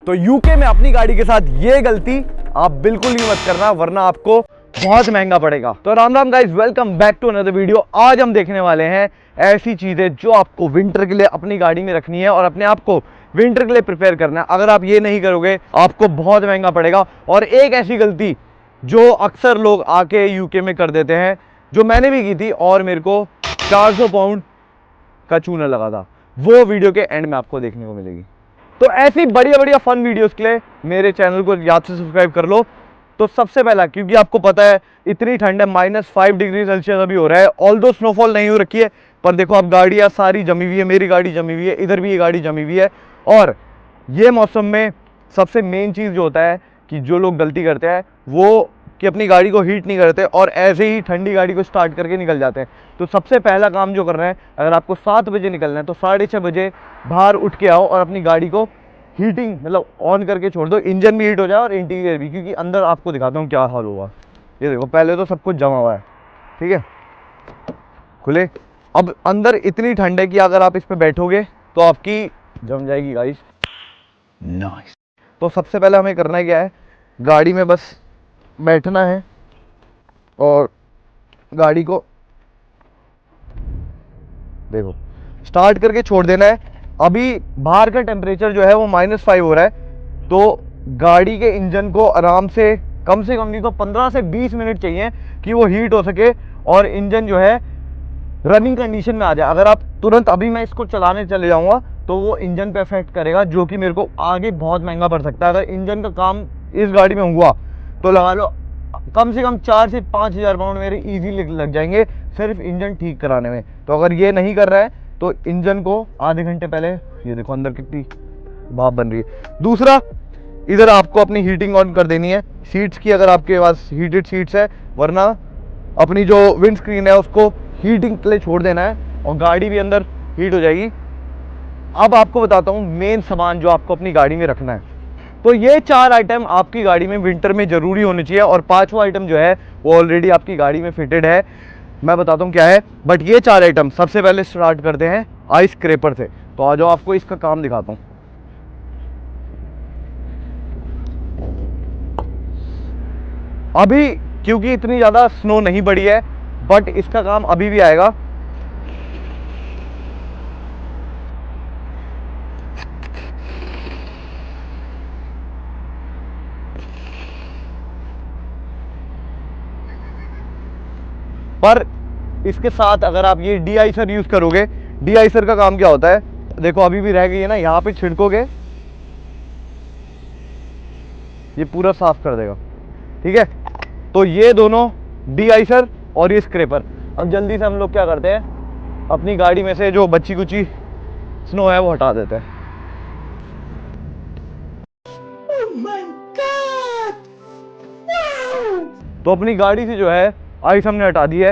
तो यूके में अपनी गाड़ी के साथ ये गलती आप बिल्कुल ही मत करना, वरना आपको बहुत महंगा पड़ेगा। तो Ram Ram guys, welcome back to another video. आज हम देखने वाले हैं ऐसी चीजें जो आपको विंटर के लिए अपनी गाड़ी में रखनी है और अपने आप को विंटर के लिए प्रिपेयर करना है। अगर आप ये नहीं करोगे आपको बहुत महंगा पड़ेगा। और एक ऐसी गलती जो अक्सर लोग आके यूके में कर देते हैं, जो मैंने भी की थी और मेरे को 400 पाउंड का चूना लगा था, वो वीडियो के एंड में आपको देखने को मिलेगी। तो ऐसी बढ़िया बढ़िया फन वीडियोस के लिए मेरे चैनल को याद से सब्सक्राइब कर लो। तो सबसे पहला, क्योंकि आपको पता है इतनी ठंड है, -5 डिग्री सेल्सियस अभी हो रहा है। ऑल्दो स्नोफॉल नहीं हो रखी है, पर देखो अब गाड़ियाँ सारी जमी हुई है, मेरी गाड़ी जमी हुई है, इधर भी ये गाड़ी जमी हुई है। और ये मौसम में सबसे मेन चीज़ जो होता है कि जो लोग गलती करते हैं वो कि अपनी गाड़ी को हीट नहीं करते और ऐसे ही ठंडी गाड़ी को स्टार्ट करके निकल जाते हैं। तो सबसे पहला काम जो करना है, अगर आपको 7 बजे निकलना है तो 6:30 बजे बाहर उठ के आओ और अपनी गाड़ी को हीटिंग मतलब ऑन करके छोड़ दो। इंजन भी हीट हो जाए और इंटीरियर भी, क्योंकि अंदर आपको दिखाता हूँ क्या हाल होगा। ये देखो, पहले तो सब कुछ जमा हुआ है, ठीक है, खुले। अब अंदर इतनी ठंड है कि अगर आप इस पर बैठोगे तो आपकी जम जाएगी गाइस। नाइस। तो सबसे पहले हमें करना क्या है, गाड़ी में बस बैठना है और गाड़ी को देखो स्टार्ट करके छोड़ देना है। अभी बाहर का टेम्परेचर जो है वो -5 हो रहा है, तो गाड़ी के इंजन को आराम से कम नहीं तो 15 से 20 मिनट चाहिए कि वो हीट हो सके और इंजन जो है रनिंग कंडीशन में आ जाए। अगर आप तुरंत अभी मैं इसको चलाने चले जाऊंगा तो वो इंजन पे इफेक्ट करेगा, जो कि मेरे को आगे बहुत महंगा पड़ सकता है। अगर इंजन का काम इस गाड़ी में हुआ तो लगा लो कम से कम 4 से 5,000 पाउंड मेरे इजीली लग जाएंगे सिर्फ इंजन ठीक कराने में। तो अगर ये नहीं कर रहा है तो इंजन को आधे घंटे पहले, ये देखो अंदर कितनी भाप बन रही है। दूसरा, इधर आपको अपनी हीटिंग ऑन कर देनी है सीट्स की, अगर आपके पास हीटेड सीट्स है, वरना अपनी जो विंड स्क्रीन है उसको हीटिंग के लिए छोड़ देना है और गाड़ी भी अंदर हीट हो जाएगी। अब आपको बताता हूँ मेन सामान जो आपको अपनी गाड़ी में रखना है। तो ये 4 आइटम आपकी गाड़ी में विंटर में ज़रूरी होने चाहिए और 5वां आइटम जो है वो ऑलरेडी आपकी गाड़ी में फिटेड है। मैं बताता हूँ क्या है, बट ये 4 आइटम सबसे पहले स्टार्ट करते हैं आइस स्क्रैपर से। तो आ जाओ, आपको इसका काम दिखाता हूँ। अभी क्योंकि इतनी ज़्यादा स्नो नहीं पड़ी है, बट इसका काम अभी भी आएगा। पर इसके साथ अगर आप ये डी-आइसर यूज करोगे, डी-आइसर का काम क्या होता है, देखो अभी भी रह गई है ना, यहाँ पे छिड़कोगे ये पूरा साफ कर देगा, ठीक है। तो ये दोनों डी-आइसर और ये स्क्रैपर। अब जल्दी से हम लोग क्या करते हैं, अपनी गाड़ी में से जो बच्ची कुची स्नो है वो हटा देते हैं। Oh my God! Wow! तो अपनी गाड़ी से जो है आइस हमने हटा दी है।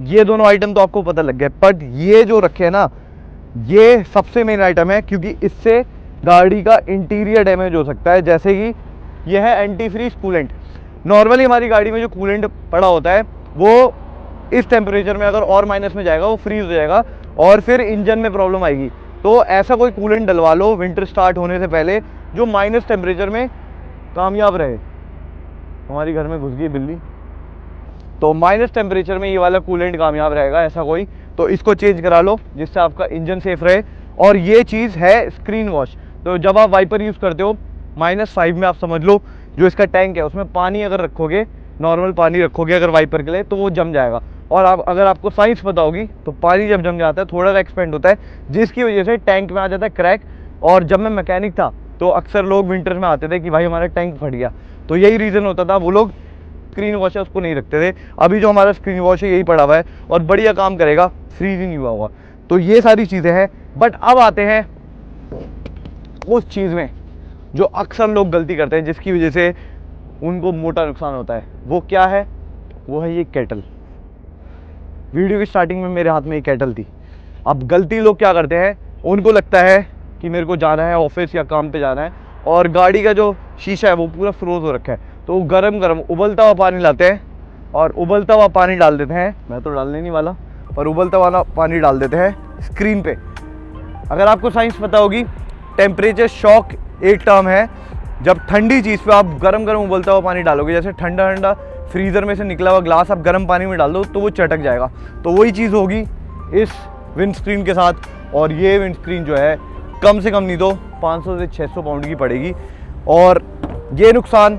ये दोनों आइटम तो आपको पता लग गया, बट ये जो रखे हैं ना, ये सबसे मेन आइटम है, क्योंकि इससे गाड़ी का इंटीरियर डैमेज हो सकता है। जैसे कि यह है एंटी फ्रीज कूलेंट। नॉर्मली हमारी गाड़ी में जो कूलेंट पड़ा होता है वो इस टेम्परेचर में अगर और माइनस में जाएगा वो फ्रीज हो जाएगा और फिर इंजन में प्रॉब्लम आएगी। तो ऐसा कोई कूलेंट डलवा लो विंटर स्टार्ट होने से पहले जो माइनस टेम्परेचर में कामयाब रहे। हमारी घर में घुस गई बिल्ली। तो माइनस टेम्परेचर में ये वाला कूलेंट कामयाब रहेगा ऐसा कोई, तो इसको चेंज करा लो जिससे आपका इंजन सेफ रहे। और ये चीज़ है स्क्रीन वॉश। तो जब आप वाइपर यूज़ करते हो -5 में, आप समझ लो जो इसका टैंक है उसमें पानी अगर रखोगे, नॉर्मल पानी रखोगे अगर वाइपर के लिए, तो वो जम जाएगा। और आप अगर आपको साइंस पता होगी तो पानी जब जम जाता है थोड़ा सा एक्सपेंड होता है, जिसकी वजह से टैंक में आ जाता है क्रैक। और जब मैं मैकेनिक था तो अक्सर लोग विंटर में आते थे कि भाई हमारा टैंक फट गया, तो यही रीज़न होता था, वो लोग स्क्रीन वॉश है उसको नहीं रखते थे। अभी जो हमारा स्क्रीन वॉश है यही पड़ा हुआ है और बढ़िया काम करेगा, फ्रीज ही नहीं हुआ होगा। तो ये सारी चीज़ें हैं। बट अब आते हैं उस चीज़ में जो अक्सर लोग गलती करते हैं, जिसकी वजह से उनको मोटा नुकसान होता है। वो क्या है, वो है ये केटल। वीडियो की स्टार्टिंग में मेरे हाथ में ये केटल थी। अब गलती लोग क्या करते हैं, उनको लगता है कि मेरे को जाना है ऑफिस या काम पे जाना है और गाड़ी का जो शीशा है वो पूरा फ्रोज हो रखा है, तो गरम गरम उबलता हुआ पानी लाते हैं और उबलता हुआ पानी डाल देते हैं। मैं तो डालने नहीं वाला, पर उबलता हुआ पानी डाल देते हैं स्क्रीन पे। अगर आपको साइंस पता होगी टेम्परेचर शॉक एक टर्म है, जब ठंडी चीज़ पे आप गरम गरम उबलता हुआ पानी डालोगे, जैसे ठंडा ठंडा फ्रीज़र में से निकला हुआ ग्लास आप गर्म पानी में डाल दो तो वो चटक जाएगा। तो वही चीज़ होगी इस विंडस्क्रीन के साथ। और ये विंडस्क्रीन जो है कम से कम नहीं तो 500 से 600 पाउंड की पड़ेगी। और ये नुकसान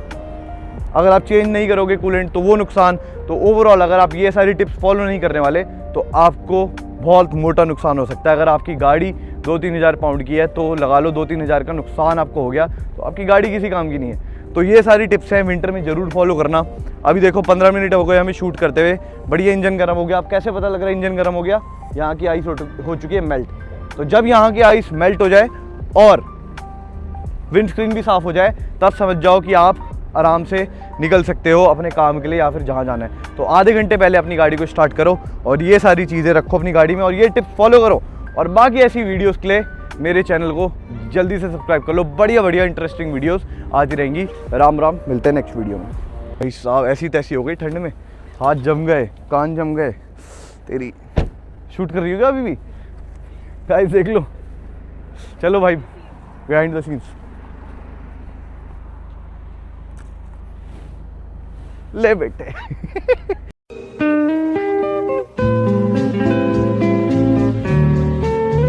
अगर आप चेंज नहीं करोगे कूलेंट तो वो नुकसान। तो ओवरऑल अगर आप ये सारी टिप्स फॉलो नहीं करने वाले तो आपको बहुत मोटा नुकसान हो सकता है। अगर आपकी गाड़ी 2-3 हज़ार पाउंड की है तो लगा लो 2-3 हज़ार का नुकसान आपको हो गया तो आपकी गाड़ी किसी काम की नहीं है। तो ये सारी टिप्स हैं, विंटर में ज़रूर फॉलो करना। अभी देखो 15 मिनट हो गए हमें शूट करते हुए, बढ़िया इंजन गर्म हो गया। अब कैसे पता लग रहा है इंजन गर्म हो गया? यहाँ की आइस हो चुकी है मेल्ट। तो जब यहाँ की आइस मेल्ट हो जाए और विंडस्क्रीन भी साफ़ हो जाए तब समझ जाओ कि आप आराम से निकल सकते हो अपने काम के लिए या फिर जहाँ जाना है। तो आधे घंटे पहले अपनी गाड़ी को स्टार्ट करो और ये सारी चीज़ें रखो अपनी गाड़ी में और ये टिप्स फॉलो करो। और बाकी ऐसी वीडियोस के लिए मेरे चैनल को जल्दी से सब्सक्राइब कर लो, बढ़िया बढ़िया इंटरेस्टिंग वीडियोस आती रहेंगी। राम राम, मिलते हैं नेक्स्ट वीडियो में। भाई साहब ऐसी तैसी हो गई ठंड में, हाथ जम गए, कान जम गए। तेरी शूट कर रही हो क्या अभी भी? गाइस देख लो, चलो भाई बिहाइंड द सीन्स ले बेटे।